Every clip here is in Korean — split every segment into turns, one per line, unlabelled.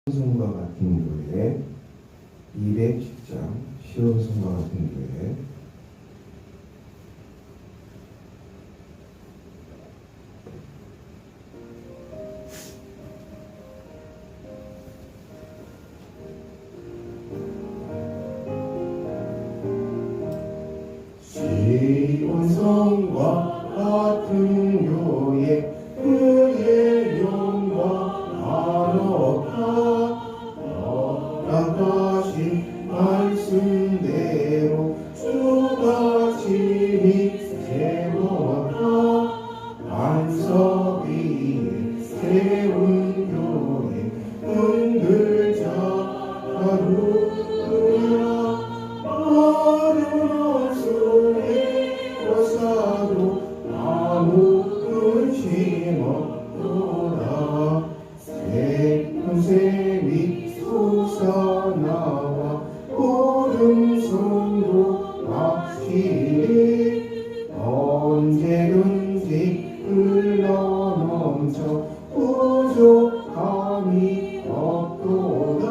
시온성과 같은 교회 210장 시온성과 같은 교회 시온성과 같은 교회 그의 영광 아노타 나가신 말씀대로 주가 진히 세워라 반석 위에 세운 교회 흔들자 하루야 마른 옷을 벗어도 아무 근심 없도다 새샘이 솟아나와 오른손도 확실히 언제든지 흘러넘쳐 부족함이 없도다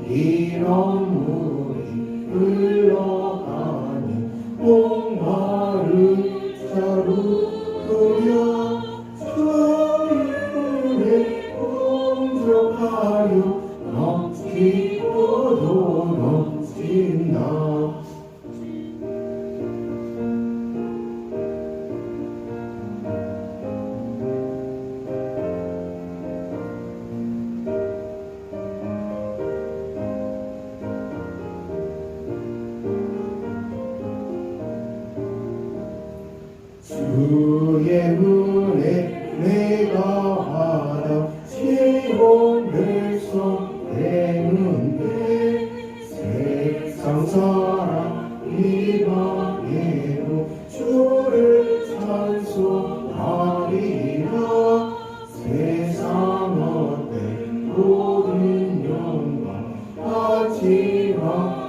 이런 물이 흘러가니 목마른 자루야 저희들의 풍족하여 넘치고도 넘친다. 주의 은혜 내가 받아 시온을 쏟내는데 세상 사람 이방에도 주를 찬송하리라 세상 어때 모든 영광 하지마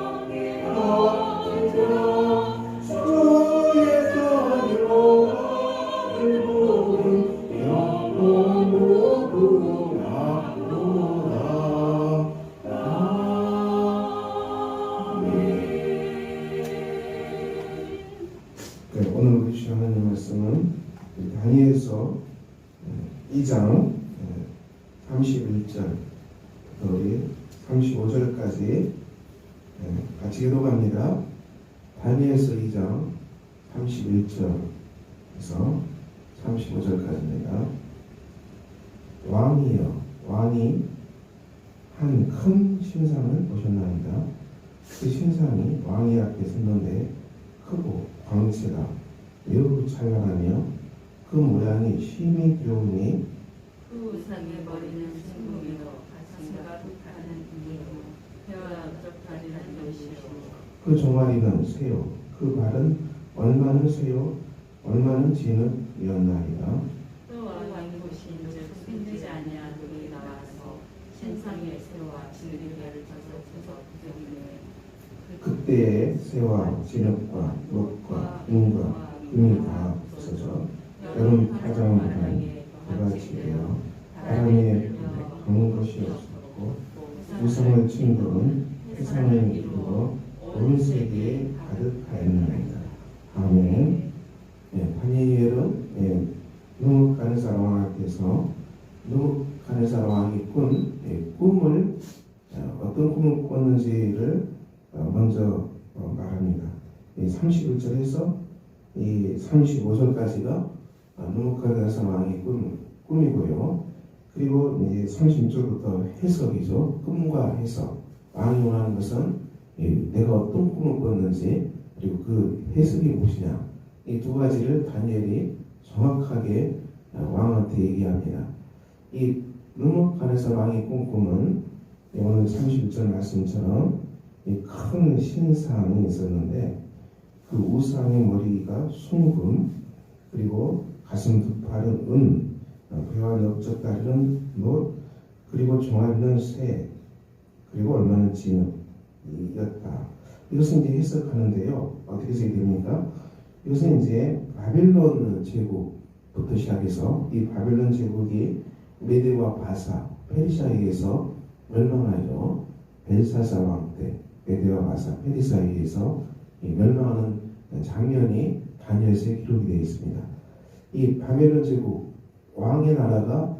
주의 자녀를 모든 영혼 모두 나도다. 아멘. 오늘 우리 주신 하나님 말씀은 다니엘서 2장 31절 우리 35절까지 같이 기도합니다. 다니엘서 2장 31절에서 35절까지입니다. 왕이여 왕이 한 큰 신상을 보셨나이다. 그 신상이 왕의 앞에 섰는데 크고 광채가 매우 찬란하며 그 모양이 심히 귀여우니
그 우상의 머리는 진국이요 가슴과 북하는 이요 혀와 쩍다리는 것이요
그 종아리는 새요 그 발은 얼마는 새요 얼마는 진흙이었나이다.
또 왕이 보신즉 생기지 아니한 돌이 나와서 신상의 새와 진리를 쳐서 부정이네.
그때의 새와 진흙과 녹과 은과 금이 다 없어져 여름 파장만한 그같이 되어 바람에 가는 것이 없었고 우상을 친구는 세상을 이루어 온 세계에 가득하였나이다. 아멘. 다니엘은 느부갓네살 왕 앞에서 느부갓네살 왕이 꾼 꿈을 어떤 꿈을 꿨는지를 먼저 말합니다. 31절에서 이 35절까지가 느부갓네살 왕의 꿈이고요. 그리고 이제 36절부터 해석이죠. 꿈과 해석. 왕이 원하는 것은 내가 어떤 꿈을 꿨는지 그리고 그 해석이 무엇이냐 이 두 가지를 다니엘이 정확하게 왕한테 얘기합니다. 이 느부갓네살 왕이 꾼 꿈은 오늘 31절 말씀처럼 이 큰 신상이 있었는데 그 우상의 머리가 순금 그리고 가슴 두 팔은 은 배와 넓적다리는 놋 그리고 종아리는 새 그리고 얼마는 진흙이었다. 이것은 이제 해석하는데요. 어떻게 해석이 됩니까? 이것은 이제 바벨론 제국부터 시작해서 이 바벨론 제국이 메데와 바사, 페르시아에게서 멸망하죠. 벨사사 왕 때 메대와 바사 페르시아에 의해서 이 멸망하는 장면이 다니엘서에 기록이 되어 있습니다. 이 바벨론 제국 왕의 나라가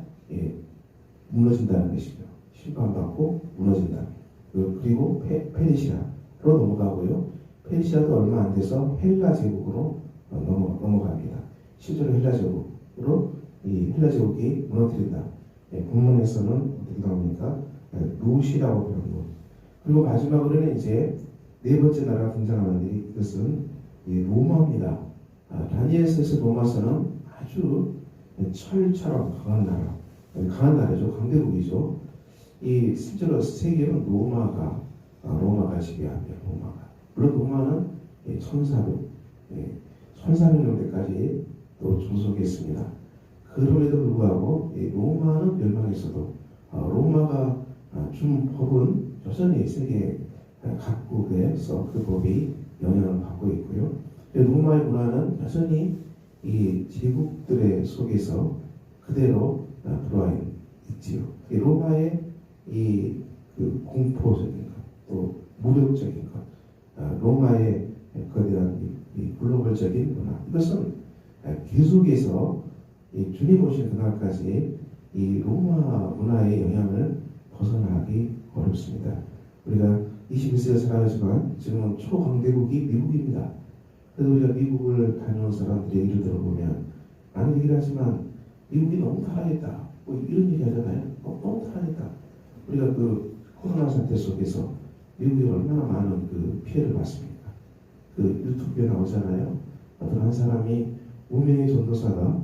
무너진다는 것이죠. 심판받고 무너진다. 그리고 페르시아로 넘어가고요. 페르시아도 얼마 안 돼서 헬라 제국으로 넘어갑니다. 실제로 헬라 제국으로 이 헬라 제국이 무너뜨린다. 본문에서는 어떻게 나옵니까? 루시라고 표현하고, 그리고 마지막으로는 이제 네 번째 나라가 등장하는데 이것은 로마입니다. 다니엘서에서 로마서는 아주 철처럼 강한 나라죠. 강대국이죠. 이 실제로 세계는 로마가 지배합니다. 물론 로마는 1400년 때까지 또 존속했습니다. 그럼에도 불구하고 로마는 멸망했어도 로마가 준 법은 여전히 세계 각국에서 그 법이 영향을 받고 있고요. 로마의 문화는 여전히 이 제국들의 속에서 그대로 들어와 있지요. 로마의 그 공포적인 것, 또 무력적인 것, 로마의 거대한 이 글로벌적인 문화, 이것은 계속해서 주님 오신 그날까지 이 로마 문화의 영향을 벗어나기 어렵습니다. 우리가 21세기에 살아가지만 지금은 초강대국이 미국입니다. 그래서 우리가 미국을 다녀온 사람들의 얘기를 들어보면 많은 얘기를 하지만 미국이 너무 타락했다, 뭐 이런 얘기 하잖아요. 너무 타락했다. 우리가 그 코로나 사태 속에서 미국이 얼마나 많은 그 피해를 봤습니까? 그 유튜브에 나오잖아요. 어떤 한 사람이 무명의 전도사가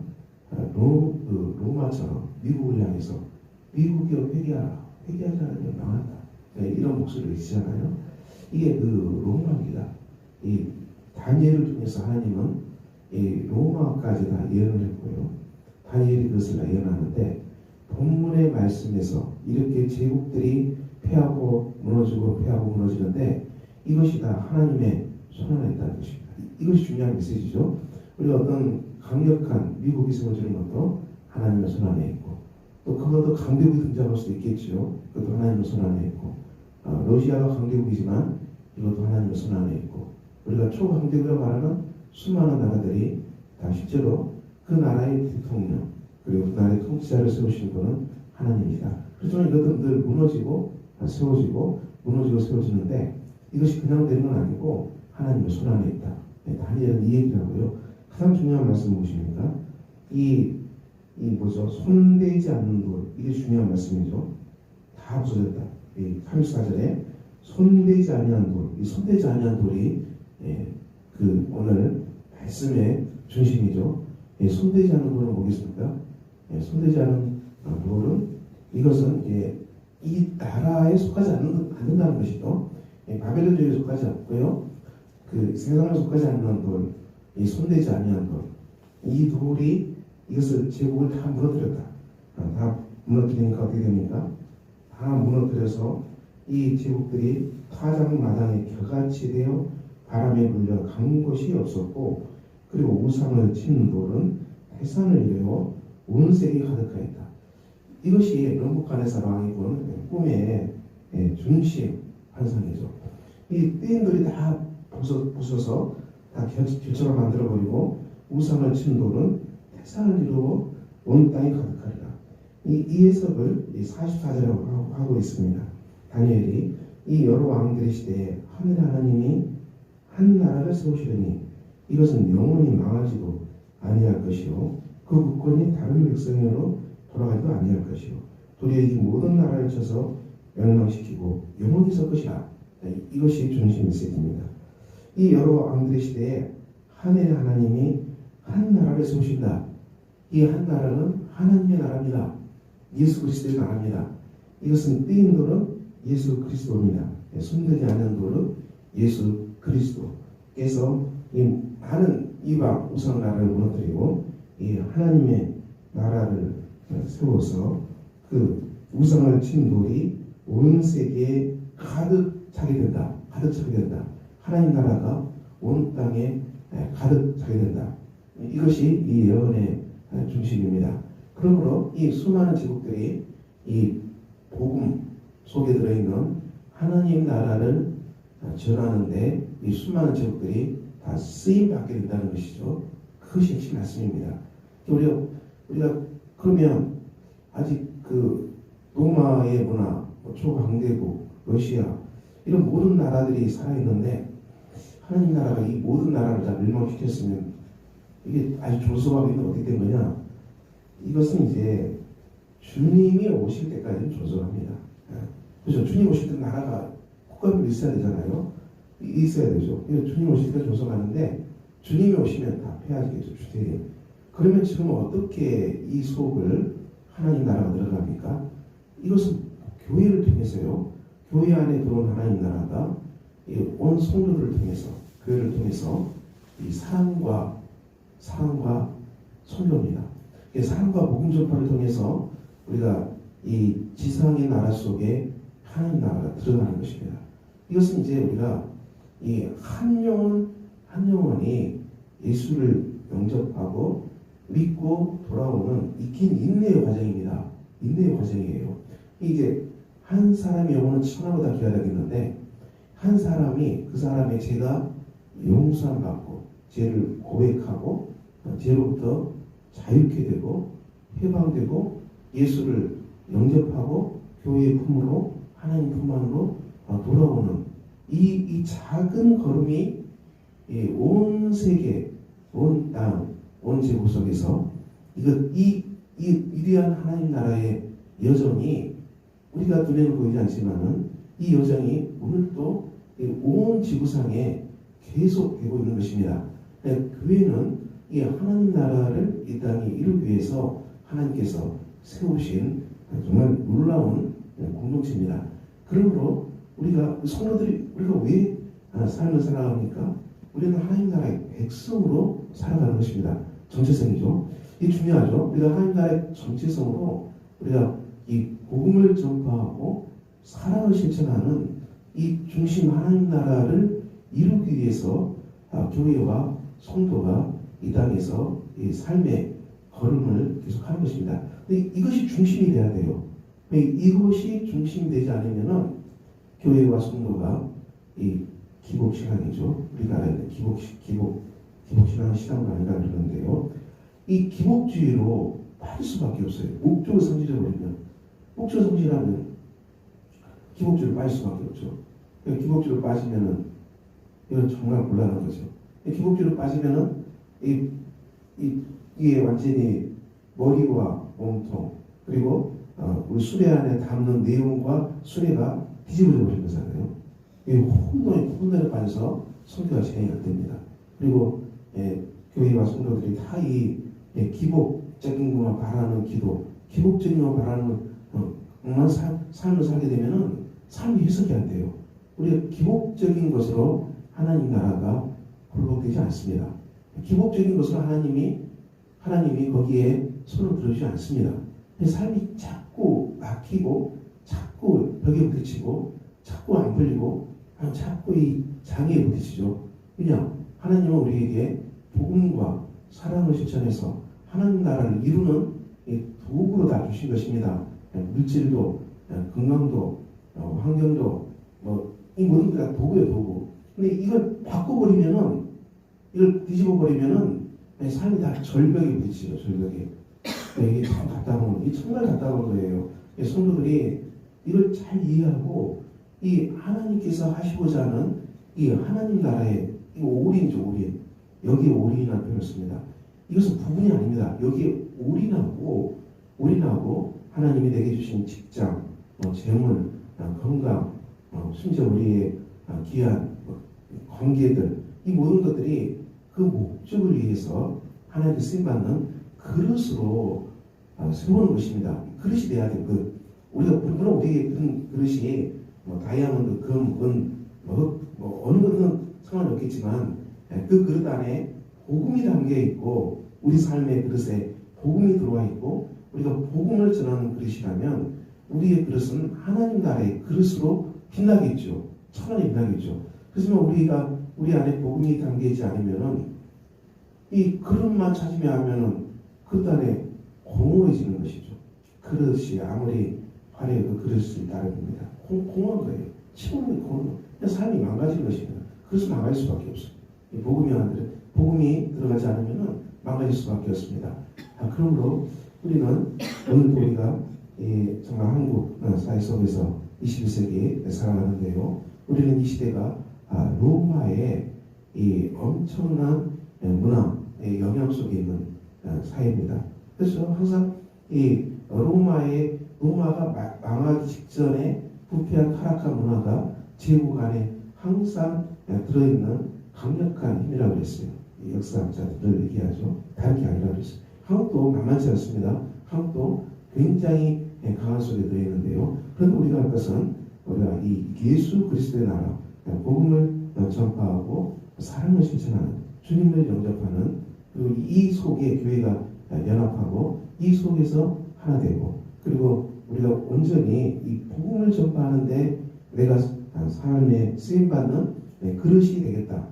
로마처럼 미국을 향해서 미국이 회개하지 않으면 망한다, 이런 목소리를 내시잖아요. 이게 그 로마입니다. 이 다니엘을 통해서 하나님은 이 로마까지 다 예언을 했고요. 다니엘이 그것을 예언하는데 본문의 말씀에서 이렇게 제국들이 패하고 무너지는데 이것이 다 하나님의 손안에 있다는 것입니다. 이것이 중요한 메시지죠. 우리가 어떤 강력한 미국이 세워지는 것도 하나님의 손안에 있고, 또 그것도 강대국이 등장할 수도 있겠죠. 그것도 하나님의 손안에 있고, 러시아가 강대국이지만 이것도 하나님의 손안에 있고, 우리가 초강대국이라고 말하는 수많은 나라들이 다 실제로 그 나라의 대통령 그리고 그 나라의 통치자를 세우신 분은 하나님이다. 그렇지만 이것은 늘 무너지고 세워지는데 이것이 그냥 되는 건 아니고 하나님의 손안에 있다. 다니엘은 이 얘기를 하고요. 가장 중요한 말씀은 무엇입니까? 손대지 않는 돌, 이게 중요한 말씀이죠. 다 부서졌다. 34절에 손대지 아니한 돌, 이 손대지 아니한 돌이 그 오늘 말씀의 중심이죠. 손대지 않는 돌은 뭐겠습니까? 손대지 않는 돌은 이것은 이 나라에 속하지 않는다는 것이죠. 바벨론 제국에 속하지 않고요. 그 세상에 속하지 않는 돌, 이 손대지 아니한 돌, 이 돌이 이것을 제국을 다 무너뜨렸다. 다 무너뜨리니까 어떻게 됩니까? 다 무너뜨려서 이 제국들이 타작마당에 겨같이 되어 바람에 물려 간 곳이 없었고, 그리고 우상을 친 돌은 해산을 이루어 온 세계에 가득하였다. 이것이 르부갓네살 왕이 본 꿈의 중심 환상이죠. 이 떼인 돌이 다 부서서 다 길처럼 만들어버리고 우상을 친 돌은 해산을 이루어 온 땅이 가득하리라. 이 해석을 44절에 하고 있습니다. 다니엘이 이 여러 왕들의 시대에 하늘 하나님이 한 나라를 세우시려니 이것은 영원히 망하지도 아니할 것이요 그 국권이 다른 백성으로 돌아가지도 아니할 것이요 도리어 이 모든 나라를 쳐서 멸망시키고 영원히 설 것이라. 이것이 중심 메시지입니다. 이 여러 왕들의 시대에 하늘의 하나님이 한 나라를 세우신다. 이 한 나라는 하나님의 나라입니다. 예수 그리스도의 나라입니다. 이것은 떼인 돌은 예수 그리스도입니다. 손대지 않는 돌은 예수 그리스도께서 이 많은 이방 우상 나라를 무너뜨리고 이 하나님의 나라를 세워서 그 우상을 친 돌이 온 세계에 가득 차게 된다. 하나님 나라가 온 땅에 가득 차게 된다. 이것이 이 예언의 중심입니다. 그러므로 이 수많은 제국들이 이 복음 속에 들어있는 하나님 나라를 전하는데 이 수많은 제국들이 다 쓰임받게 된다는 것이죠. 그것이 핵심 말씀입니다. 우리가 그러면 아직 그 로마의 문화, 초강대국, 러시아 이런 모든 나라들이 살아있는데 하나님 나라가 이 모든 나라를 다 멸망시켰으면 이게 아주 조소하기는 어떻게 된 거냐? 이것은 이제 주님이 오실 때까지는 조소합니다. 그렇죠? 주님 오실 때 나라가 국가별로 있어야 되잖아요. 있어야 되죠. 주님 오실 때 조소하는데 주님이 오시면 다 폐하지겠죠. 주택이. 그러면 지금 어떻게 이 속을 하나님 나라가 들어갑니까? 이것은 교회를 통해서요. 교회 안에 들어온 하나님 나라가 온 성도들을 통해서, 교회를 통해서 이 사랑과 선교입니다. 사랑과 복음 전파를 통해서 우리가 이 지상의 나라 속에 하나님 나라가 들어가는 것입니다. 이것은 이제 우리가 이 한 영혼이 예수를 영접하고 믿고 돌아오는 긴 인내의 과정입니다. 인내의 과정이에요. 이제 한 사람의 영혼은 천하보다 귀하다겠는데 한 사람이 그 사람의 죄가 용서함 받고 죄를 고백하고 죄로부터 자유케 되고 해방되고 예수를 영접하고 교회의 품으로 하나님 품 안으로 돌아오는 이 작은 걸음이 온 세계, 온 땅, 온 제국 속에서 이 위대한 하나님 나라의 여정이 우리가 눈에는 보이지 않지만은 이 여정이 오늘도 온 지구상에 계속되고 있는 것입니다. 교회는 이 하나님 나라를 이 땅에 이루기 위해서 하나님께서 세우신 정말 놀라운 공동체입니다. 그러므로 우리가 성도들이 우리가 왜 삶을 살아갑니까? 우리는 하나님 나라의 백성으로 살아가는 것입니다. 정체성이죠. 이게 중요하죠. 우리가 하나님 나라의 정체성으로 우리가 이 복음을 전파하고 사랑을 실천하는 이 중심 하나님 나라를 이루기 위해서 교회와 성도가 이 땅에서 이 삶의 걸음을 계속하는 것입니다. 근데 이것이 중심이 돼야 돼요. 이것이 중심이 되지 않으면은 교회와 성도가 이 기복 신앙이죠. 우리가 알아야 기복 신앙 신앙은 아니라 그러는데요. 이 기복주의로 빠질 수밖에 없어요. 목적을 성질해버리면 목적 성질하면 기복주의로 빠질 수밖에 없죠. 기복주의로 빠지면은 이건 정말 곤란한 거죠. 기복주의로 빠지면은 이게 완전히 머리와 몸통 그리고 우리 수레 안에 담는 내용과 수레가 뒤집어져 버린 거잖아요. 이 혼돈에 빠져서 성교가 진행이 안 됩니다. 그리고 교회와 성도들이 다 이 기복적인 것만 바라는 기도, 기복적인 것만 바라는 삶을 살게 되면은 삶이 해석이 안 돼요. 우리가 기복적인 것으로 하나님 나라가 굴복되지 않습니다. 기복적인 것으로 하나님이 거기에 손을 들어주지 않습니다. 삶이 자꾸 막히고 자꾸 벽에 부딪히고 자꾸 안 풀리고 자꾸 이 장애에 부딪히죠. 그냥 하나님은 우리에게 복음과 사랑을 실천해서 하나님 나라를 이루는 도구로 다 주신 것입니다. 물질도 건강도 환경도 이 모든 게 다 도구예요, 도구. 근데 이걸 바꿔버리면은 이걸 뒤집어버리면은 삶이 다 절벽에 부딪히죠, 절벽에. 이게 참 답답한, 이 정말 답답한 거예요. 성도들이 이걸 잘 이해하고 이 하나님께서 하시고자 하는 이 하나님 나라의 이 올인이죠, 올인. 여기에 올인이라는 표현을 씁니다. 이것은 부분이 아닙니다. 여기에 올인하고 하나님이 내게 주신 직장, 재물, 건강, 심지어 우리의 귀한 관계들, 이 모든 것들이 그 목적을 위해서 하나님께 쓰임받는 그릇으로 세우는 것입니다. 그릇이 돼야 돼요. 물론 우리의 그릇이 다이아몬드, 금, 은, 어느 것은 상관이 없겠지만 그 그릇 안에 복음이 담겨 있고 우리 삶의 그릇에 복음이 들어와 있고 우리가 복음을 전하는 그릇이라면 우리의 그릇은 하나님 나라의 그릇으로 빛나겠죠. 천하에 빛나겠죠. 그렇지만 우리 안에 복음이 담겨있지 않으면은 이 그릇만 찾으며 하면은 그릇 안에 공허해지는 것이죠. 그릇이 아무리 화려해도 그릇이 따릅니다. 공허한 거예요. 치우는 공허한 거예요. 삶이 망가진 것입니다. 그래서 망가질 수밖에 없어요. 복음이 들어가지 않으면 망가질 수밖에 없습니다. 그러므로 우리는 오늘도 우리가 정말 한국 사회 속에서 21세기에 살아가는데요. 우리는 이 시대가 로마의 이 엄청난 문화의 영향 속에 있는 사회입니다. 그래서 항상 이 로마가 망하기 직전에 부패한 타락한 문화가 제국 안에 항상 들어있는 강력한 힘이라고 했어요. 역사학자들을 얘기하죠. 다른 게 아니라고 했어요. 한국도 만만치 않습니다. 한국도 굉장히 강한 속에 들어있는데요. 그런데 우리가 할 것은 우리가 이 예수 그리스도의 나라, 복음을 전파하고 사랑을 실천하는, 주님을 영접하는, 그리고 이 속에 교회가 연합하고 이 속에서 하나 되고, 그리고 우리가 온전히 이 복음을 전파하는데 내가 삶에 쓰임받는 그릇이 되겠다.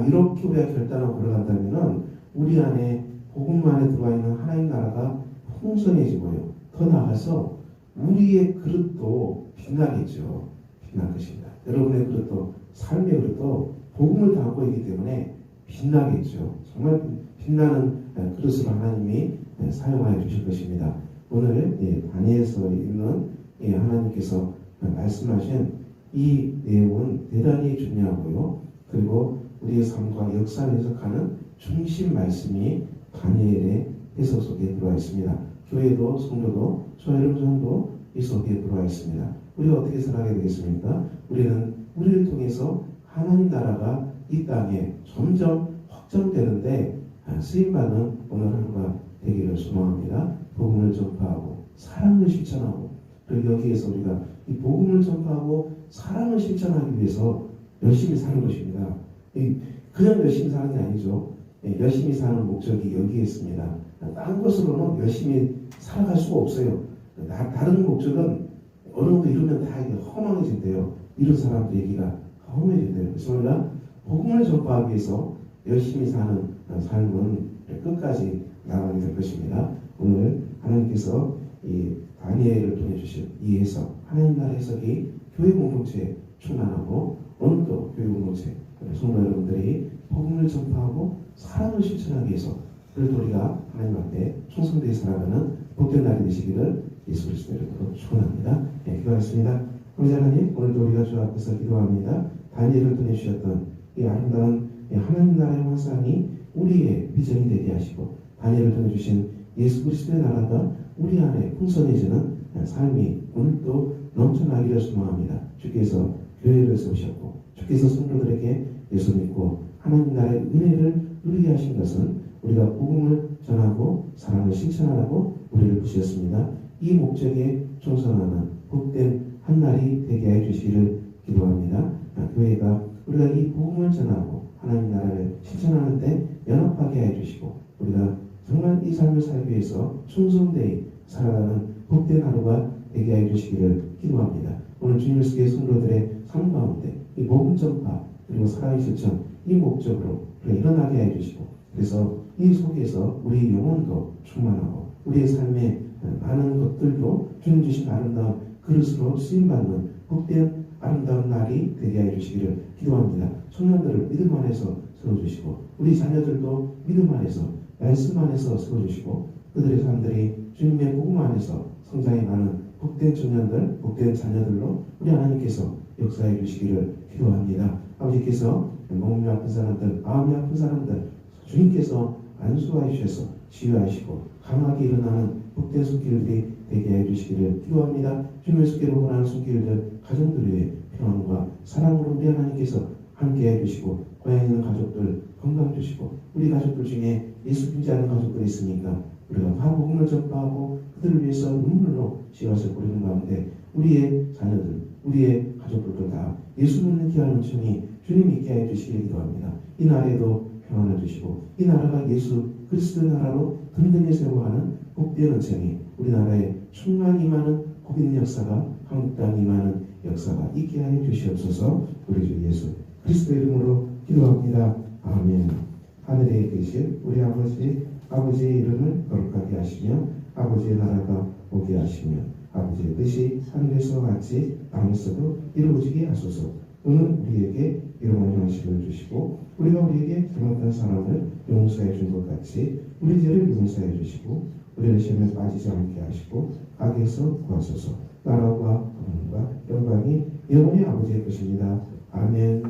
이렇게 우리가 결단하고 걸어간다면 우리 안에 복음 안에 들어와 있는 하나님 나라가 풍성해지고요. 더 나아가서 우리의 그릇도 빛나겠죠. 빛날 것입니다. 여러분의 그릇도, 삶의 그릇도 복음을 담고 있기 때문에 빛나겠죠. 정말 빛나는 그릇으로 하나님이 사용하여 주실 것입니다. 오늘 다니엘서 있는 하나님께서 말씀하신 이 내용은 대단히 중요하고요. 그리고 우리의 삶과 역사를 해석하는 중심 말씀이 다니엘의 해석 속에 들어와 있습니다. 교회도 성도도 저와 여러분도 이 속에 들어와 있습니다. 우리가 어떻게 살아가야 되겠습니까? 우리는 우리를 통해서 하나님 나라가 이 땅에 점점 확장되는데 쓰임받는 오늘 하루가 되기를 소망합니다. 복음을 전파하고 사랑을 실천하고, 그리고 여기에서 우리가 이 복음을 전파하고 사랑을 실천하기 위해서 열심히 사는 것입니다. 그냥 열심히 사는 게 아니죠. 열심히 사는 목적이 여기에 있습니다. 딴 것으로는 열심히 살아갈 수가 없어요. 다른 목적은 어느 정도 이루면 다 허망해진대요. 이런 사람들 얘기가 허망해진대요. 그래서 우리가 복음을 전파하기 위해서 열심히 사는 삶은 끝까지 나가게 될 것입니다. 오늘 하나님께서 이 다니엘을 통해 주신 이 해석, 하나님 나라 해석이 교회 공동체에 충만하고 오늘도 교회 공동체 성도 여러분들이 복음을 전파하고 사랑을 실천하기 위해서 그래도 우리가 하나님 앞에 충성되게 살아가는 복된 날이 되시기를 예수 그리스도의 이름으로 축원합니다. 기도하겠습니다. 아버지 하나님, 오늘도 우리가 주 앞에서 기도합니다. 다니엘을 통해 주셨던 이 아름다운 하나님 나라의 환상이 우리의 비전이 되게 하시고, 다니엘을 통해 주신 예수 그리스도의 나라가 우리 안에 풍성해지는 삶이 오늘도 넘쳐나기를 소망합니다. 주께서 교회를 세우셨고, 주께서 성도들에게 예수 믿고 하나님 나라의 은혜를 누리게 하신 것은 우리가 복음을 전하고 사랑을 실천하라고 우리를 부르셨습니다. 이 목적에 충성하는 복된 한 날이 되게 해 주시기를 기도합니다. 교회가 우리가 이 복음을 전하고 하나님 나라를 실천하는 데 연합하게 해 주시고, 우리가 정말 이 삶을 살기 위해서 충성되이 살아가는 복된 하루가 되게 해 주시기를 기도합니다. 오늘 주님을 쓰게 성도들의 삶 가운데 이 복음 전파 그리고 사랑의 실천, 이 목적으로 일어나게 해 주시고, 그래서 이 속에서 우리 영혼도 충만하고 우리의 삶에 많은 것들도 주님 주신 아름다운 그릇으로 쓰임받는 복된 아름다운 날이 되게 해 주시기를 기도합니다. 청년들을 믿음 안에서 세워주시고, 우리 자녀들도 믿음 안에서 말씀 안에서 세워주시고, 그들의 삶들이 주님의 복음 안에서 성장해가는 복된 청년들, 복된 자녀들로 우리 하나님께서 역사해 주시기를 기도합니다. 아버지께서 몸이 아픈 사람들, 마음이 아픈 사람들 주님께서 안수하여 주셔서 치유하시고 강하게 일어나는 복된 손길들이 되게 해주시기를 기도합니다. 주님의 손길을 원하는 손길들 가정들 위해 평안과 사랑으로 우리 하나님께서 함께 해주시고, 고향에 있는 가족들 건강 주시고, 우리 가족들 중에 예수 믿지 않는 가족들이 있으니까 우리가 다 복음을 전파하고 그들을 위해서 눈물로 씨앗을 뿌리는 가운데 우리의 자녀들, 우리의 가족들도 다 예수 믿는 귀한 은총이 주님 있게 해 주시기를 기도합니다. 이 나라에도 평안을 주시고, 이 나라가 예수 그리스도의 나라로 든든히 세워가는 복된 은총이 우리나라에 충만히 임하는 복인 역사가 한국 땅에 임하는 역사가 있게 하여 주시옵소서. 우리 주 예수 그리스도의 이름으로 기도합니다. 아멘. 하늘에 계신 우리 아버지의 이름을 거룩하게 하시며 아버지의 나라가 오게 하시며 아버지의 뜻이 하늘에서와 같이 땅에서도 이루어지게 하소서. 오늘 우리에게 이러한 형식을 주시고 우리가 우리에게 잘못한 사람을 용서해 준 것 같이 우리 죄를 용서해 주시고 우리를 시험에 빠지지 않게 하시고 악에서 구하소서. 나라와 권능과 영광이 영원히 아버지의 것입니다. 아멘.